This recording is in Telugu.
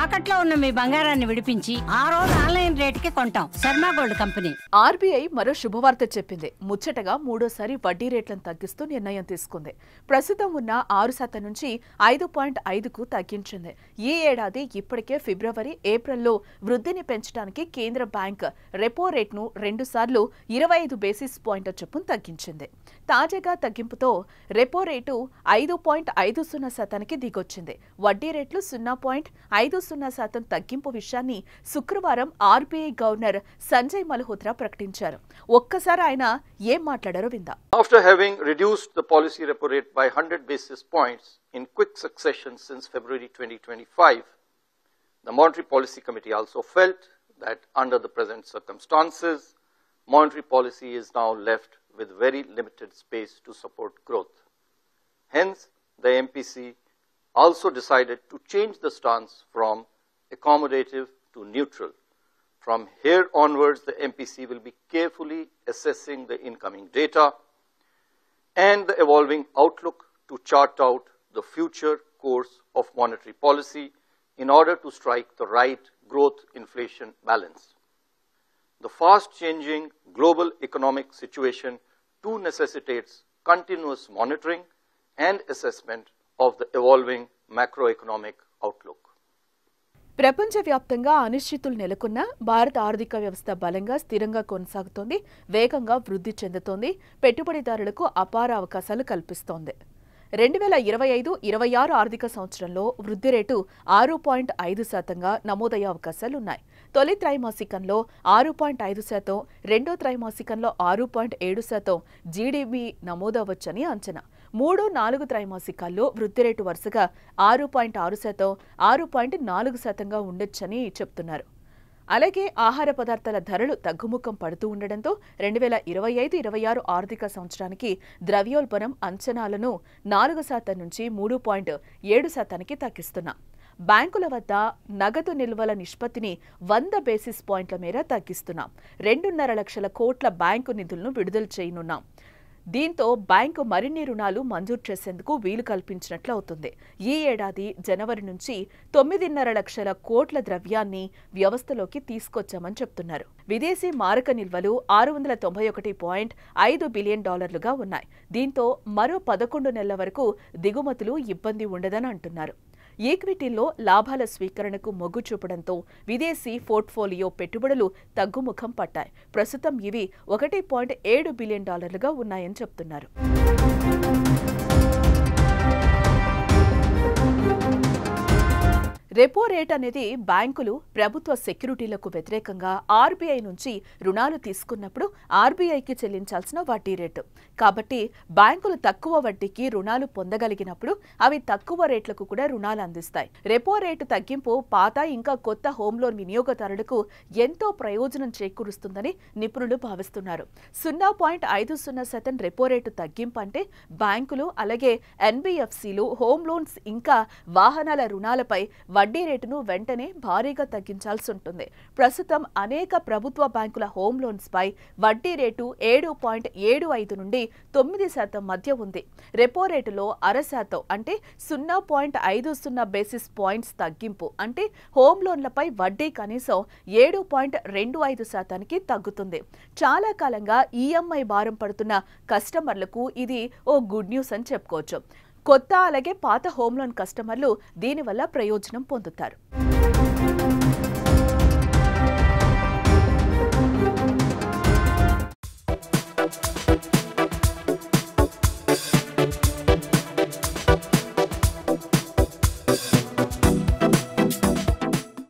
తాకట్లో ఉన్న మీ బంగారాన్ని విడిపించి ఆ రోజు ఆన్లైన్ రేటుకి కొంటాం. Sharma gold company. ఆర్బీఐ మరో శుభవార్త చెప్పింది. ముచ్చటగా మూడోసారి వడ్డీ రేట్లను తగ్గిస్తూ నిర్ణయం తీసుకుంది. ప్రస్తుతం ఉన్న 6% నుంచి 5.5కు తగ్గించింది. ఈ ఏడాది ఇప్పటికే ఫిబ్రవరి, ఏప్రిల్లో వృద్ధిని పెంచడానికి కేంద్ర బ్యాంక్ రెపో రేట్ను 2 సార్లు 25 బేసిస్ పాయింట్ల చొప్పున తగ్గించింది. తాజాగా తగ్గింపుతో రెపో రేటు 5.50% దిగొచ్చింది. వడ్డీ రేట్లు 0.50% తగ్గింపు విషయాన్ని శుక్రవారం ఆర్బీఐ గవర్నర్ సంజయ్ మల్హోత్రా ప్రకటించారు. ఒక్కసారి ఆయన ఏం మాట్లాడారో విందాం. After having reduced the policy repo rate by 100 basis points in quick succession since February 2025, the Monetary Policy Committee also felt that under the present circumstances, monetary policy is now left with very limited space to support growth. Hence, the MPC also decided to change the stance from accommodative to neutral. From here onwards, the MPC will be carefully assessing the incoming data and the evolving outlook to chart out the future course of monetary policy in order to strike the right growth-inflation balance. The fast-changing global economic situation too necessitates continuous monitoring and assessment of the evolving macroeconomic outlook. ప్రపంచవ్యాప్తంగా అనిశ్చితులు నెలకొన్న భారత ఆర్థిక వ్యవస్థ బలంగా స్థిరంగా కొనసాగుతోంది, వేగంగా వృద్ధి చెందుతోంది, పెట్టుబడిదారులకు అపార అవకాశాలు కల్పిస్తోంది. 2025-26 ఆర్థిక సంవత్సరంలో వృద్ధి రేటు 6.5%గా నమోదయ్యే అవకాశాలున్నాయి. తొలి త్రైమాసికంలో 6.5%, రెండో త్రైమాసికంలో 6.7% జీడీపీ నమోదవచ్చని అంచనా. 3-4 త్రైమాసికాల్లో వృద్ధి రేటు వరుసగా 6.6%, 6.4%గా ఉండొచ్చని చెప్తున్నారు. అలాగే ఆహార పదార్థాల ధరలు తగ్గుముఖం పడుతూ ఉండడంతో 2025-26 ఆర్థిక సంవత్సరానికి ద్రవ్యోల్బణం అంచనాలను 4% నుంచి 3.7%కి తగ్గిస్తున్నాం. బ్యాంకుల వద్ద నగదు నిల్వల నిష్పత్తిని 100 బేసిస్ పాయింట్ల మేర తగ్గిస్తున్నాం. 2.5 లక్షల కోట్ల బ్యాంకు నిధులను విడుదల చేయనున్నాం. దీంతో బ్యాంకు మరిన్ని రుణాలు మంజూరు చేసేందుకు వీలు కల్పించినట్లు అవుతుంది. ఈ ఏడాది జనవరి నుంచి 9.5 లక్షల కోట్ల ద్రవ్యాన్ని వ్యవస్థలోకి తీసుకొచ్చామని చెప్తున్నారు. విదేశీ మారక నిల్వలు $691.5 బిలియన్ ఉన్నాయి. దీంతో మరో 11 నెలల వరకు దిగుమతులు ఇబ్బంది ఉండదని అంటున్నారు. ఈక్విటీల్లో లాభాల స్వీకరణకు మొగ్గు చూపడంతో విదేశీ పోర్ట్ఫోలియో పెట్టుబడులు తగ్గుముఖం పట్టాయి. ప్రస్తుతం ఇవి $1.7 బిలియన్ ఉన్నాయని చెప్తున్నారు. రెపో రేట్ అనేది బ్యాంకులు ప్రభుత్వ సెక్యూరిటీలకు వ్యతిరేకంగా ఆర్బీఐ నుంచి రుణాలు తీసుకున్నప్పుడు ఆర్బీఐకి చెల్లించాల్సిన వడ్డీ రేటు. కాబట్టి బ్యాంకులు తక్కువ వడ్డీకి రుణాలు పొందగలిగినప్పుడు అవి తక్కువ రేట్లకు కూడా రుణాలు అందిస్తాయి. రెపో రేటు తగ్గింపు పాత ఇంకా కొత్త హోమ్ లోన్ వినియోగదారులకు ఎంతో ప్రయోజనం చేకూరుస్తుందని నిపుణులు భావిస్తున్నారు. 0.50% రెపో రేటు తగ్గింపు అంటే బ్యాంకులు అలాగే ఎన్బీఎఫ్సీలు హోమ్ లోన్స్ ఇంకా వాహనాల రుణాలపై వడ్డీ రేటును వెంటనే భారీగా తగ్గించాల్సి ఉంటుంది. ప్రస్తుతం అనేక ప్రభుత్వ బ్యాంకుల హోమ్ లోన్స్ పై వడ్డీ రేటు 7.75 నుండి 9% మధ్య ఉంది. రెపో రేటులో 0.5% అంటే 0.50 బేసిస్ పాయింట్స్ తగ్గింపు అంటే హోమ్ లోన్లపై వడ్డీ కనీసం 7.25%కి తగ్గుతుంది. చాలా కాలంగా ఈఎంఐ భారం పడుతున్న కస్టమర్లకు ఇది ఓ గుడ్ న్యూస్ అని చెప్పుకోవచ్చు. కొత్త అలాగే పాత హోమ్ లోన్ కస్టమర్లు దీనివల్ల ప్రయోజనం పొందుతారు.